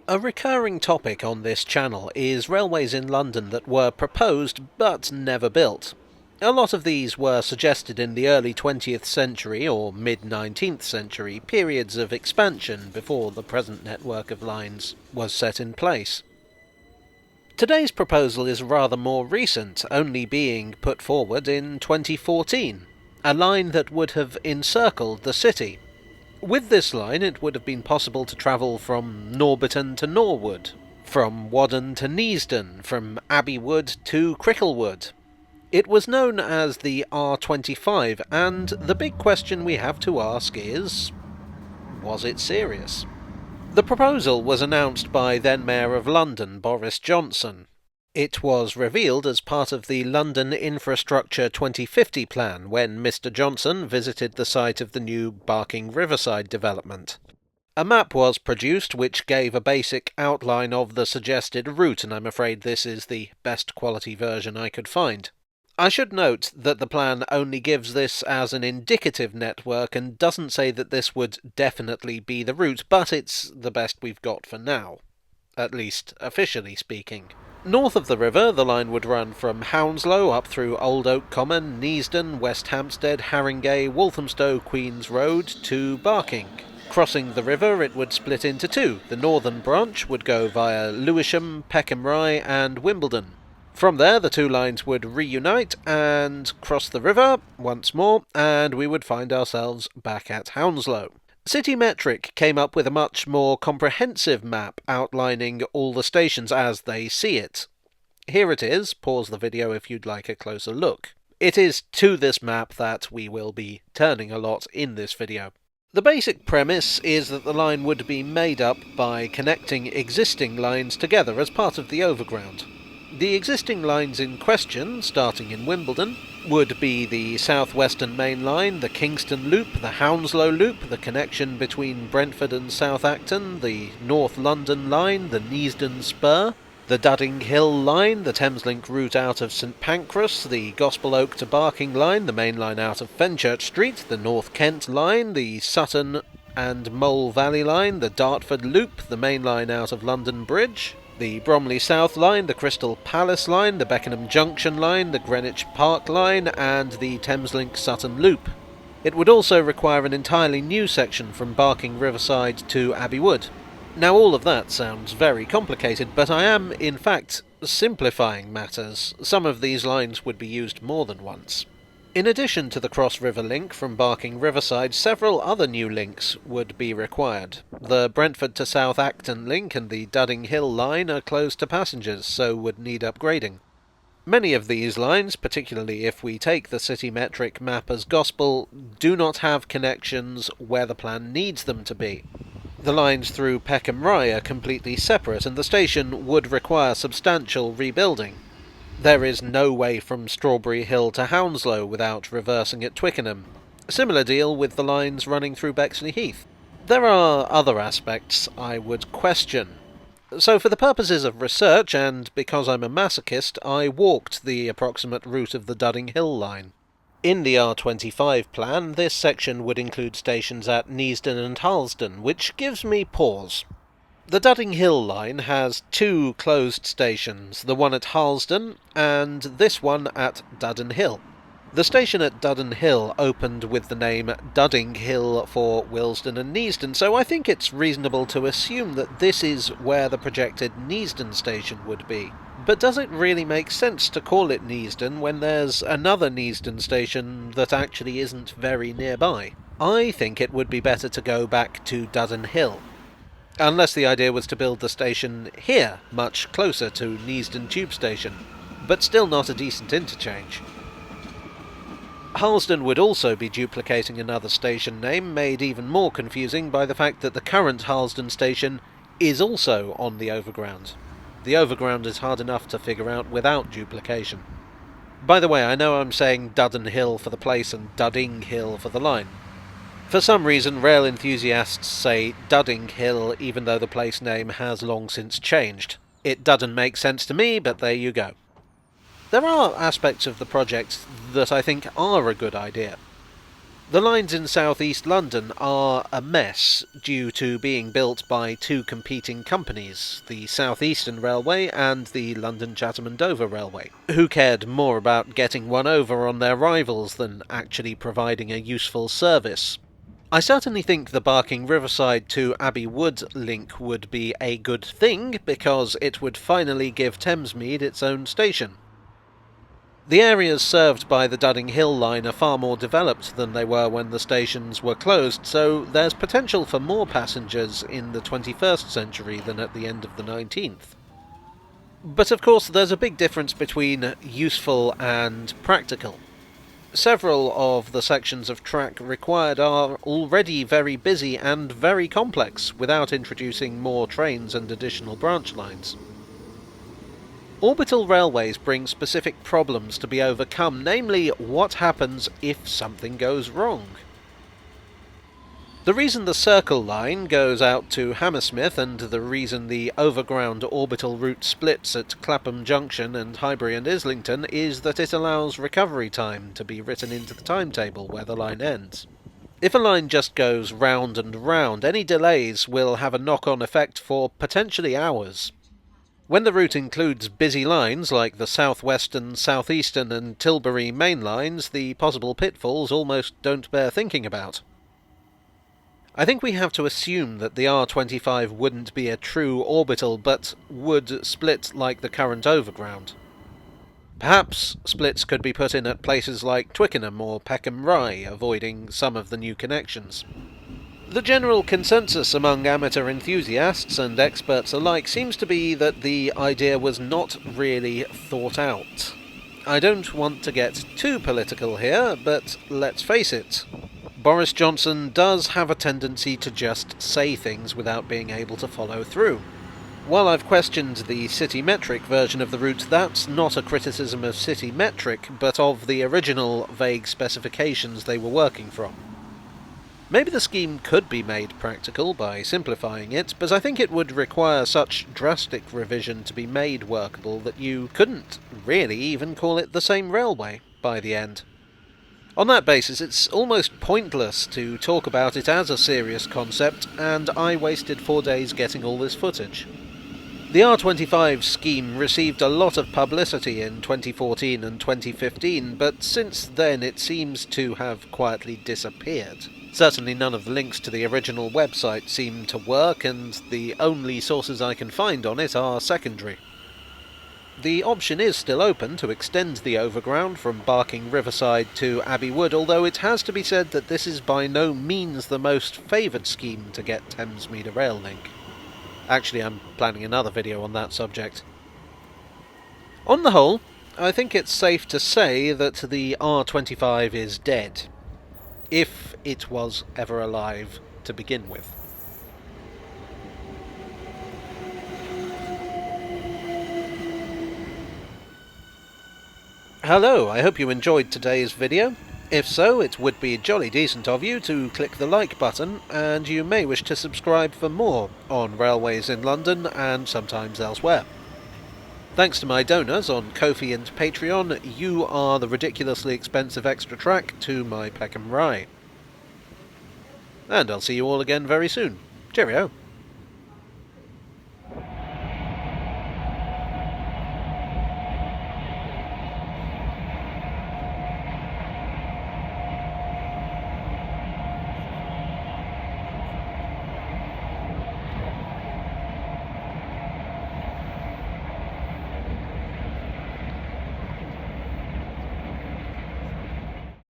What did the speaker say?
A recurring topic on this channel is railways in London that were proposed but never built. A lot of these were suggested in the early 20th century or mid-19th century periods of expansion before the present network of lines was set in place. Today's proposal is rather more recent, only being put forward in 2014, a line that would have encircled the city. With this line, it would have been possible to travel from Norbiton to Norwood, from Whaddon to Neasden, from Abbeywood to Cricklewood. It was known as the R25, and the big question we have to ask is, was it serious? The proposal was announced by then Mayor of London, Boris Johnson. It was revealed as part of the London Infrastructure 2050 plan when Mr. Johnson visited the site of the new Barking Riverside development. A map was produced which gave a basic outline of the suggested route, and I'm afraid this is the best quality version I could find. I should note that the plan only gives this as an indicative network and doesn't say that this would definitely be the route, but it's the best we've got for now, at least officially speaking. North of the river, the line would run from Hounslow up through Old Oak Common, Neasden, West Hampstead, Haringey, Walthamstow, Queen's Road to Barking. Crossing the river, it would split into two. The northern branch would go via Lewisham, Peckham Rye and Wimbledon. From there, the two lines would reunite and cross the river once more, and we would find ourselves back at Hounslow. Citymetric came up with a much more comprehensive map outlining all the stations as they see it. Here it is. Pause the video if you'd like a closer look. It is to this map that we will be turning a lot in this video. The basic premise is that the line would be made up by connecting existing lines together as part of the overground. The existing lines in question, starting in Wimbledon, would be the South Western Main Line, the Kingston Loop, the Hounslow Loop, the connection between Brentford and South Acton, the North London Line, the Neasden Spur, the Dudding Hill Line, the Thameslink route out of St Pancras, the Gospel Oak to Barking Line, the main line out of Fenchurch Street, the North Kent Line, the Sutton and Mole Valley Line, the Dartford Loop, the main line out of London Bridge, the Bromley South Line, the Crystal Palace Line, the Beckenham Junction Line, the Greenwich Park Line, and the Thameslink Sutton Loop. It would also require an entirely new section from Barking Riverside to Abbey Wood. Now all of that sounds very complicated, but I am, in fact, simplifying matters. Some of these lines would be used more than once. In addition to the cross-river link from Barking Riverside, several other new links would be required. The Brentford to South Acton link and the Dudding Hill line are closed to passengers, so would need upgrading. Many of these lines, particularly if we take the Citymetric map as gospel, do not have connections where the plan needs them to be. The lines through Peckham Rye are completely separate, and the station would require substantial rebuilding. There is no way from Strawberry Hill to Hounslow without reversing at Twickenham. Similar deal with the lines running through Bexley Heath. There are other aspects I would question. So for the purposes of research, and because I'm a masochist, I walked the approximate route of the Dudding Hill line. In the R25 plan, this section would include stations at Neasden and Harlesden, which gives me pause. The Dudding Hill line has two closed stations, the one at Harlesden and this one at Duddon Hill. The station at Duddon Hill opened with the name Dudding Hill for Willesden and Neasden, so I think it's reasonable to assume that this is where the projected Neasden station would be. But does it really make sense to call it Neasden when there's another Neasden station that actually isn't very nearby? I think it would be better to go back to Duddon Hill. Unless the idea was to build the station here, much closer to Neasden Tube Station, but still not a decent interchange. Harlesden would also be duplicating another station name, made even more confusing by the fact that the current Harlesden station is also on the overground. The overground is hard enough to figure out without duplication. By the way, I know I'm saying Duddon Hill for the place and Dudding Hill for the line. For some reason, rail enthusiasts say Dudding Hill even though the place name has long since changed. It doesn't make sense to me, but there you go. There are aspects of the project that I think are a good idea. The lines in southeast London are a mess due to being built by two competing companies, the South Eastern Railway and the London Chatham and Dover Railway, who cared more about getting one over on their rivals than actually providing a useful service. I certainly think the Barking Riverside to Abbey Wood link would be a good thing, because it would finally give Thamesmead its own station. The areas served by the Dudding Hill line are far more developed than they were when the stations were closed, so there's potential for more passengers in the 21st century than at the end of the 19th. But of course there's a big difference between useful and practical. Several of the sections of track required are already very busy and very complex, without introducing more trains and additional branch lines. Orbital railways bring specific problems to be overcome, namely, what happens if something goes wrong? The reason the Circle line goes out to Hammersmith, and the reason the overground orbital route splits at Clapham Junction and Highbury and Islington, is that it allows recovery time to be written into the timetable where the line ends. If a line just goes round and round, any delays will have a knock-on effect for potentially hours. When the route includes busy lines like the South Western, South Eastern and Tilbury main lines, the possible pitfalls almost don't bear thinking about. I think we have to assume that the R25 wouldn't be a true orbital, but would split like the current overground. Perhaps splits could be put in at places like Twickenham or Peckham Rye, avoiding some of the new connections. The general consensus among amateur enthusiasts and experts alike seems to be that the idea was not really thought out. I don't want to get too political here, but let's face it, Boris Johnson does have a tendency to just say things without being able to follow through. While I've questioned the City Metric version of the route, that's not a criticism of City Metric, but of the original vague specifications they were working from. Maybe the scheme could be made practical by simplifying it, but I think it would require such drastic revision to be made workable that you couldn't really even call it the same railway by the end. On that basis, it's almost pointless to talk about it as a serious concept, and I wasted 4 days getting all this footage. The R25 scheme received a lot of publicity in 2014 and 2015, but since then it seems to have quietly disappeared. Certainly none of the links to the original website seem to work, and the only sources I can find on it are secondary. The option is still open to extend the overground from Barking Riverside to Abbey Wood, although it has to be said that this is by no means the most favoured scheme to get Thamesmead a rail link. Actually, I'm planning another video on that subject. On the whole, I think it's safe to say that the R25 is dead, if it was ever alive to begin with. Hello, I hope you enjoyed today's video. If so, it would be jolly decent of you to click the like button, and you may wish to subscribe for more on railways in London and sometimes elsewhere. Thanks to my donors on Ko-fi and Patreon, you are the ridiculously expensive extra track to my Peckham Rye. And I'll see you all again very soon. Cheerio!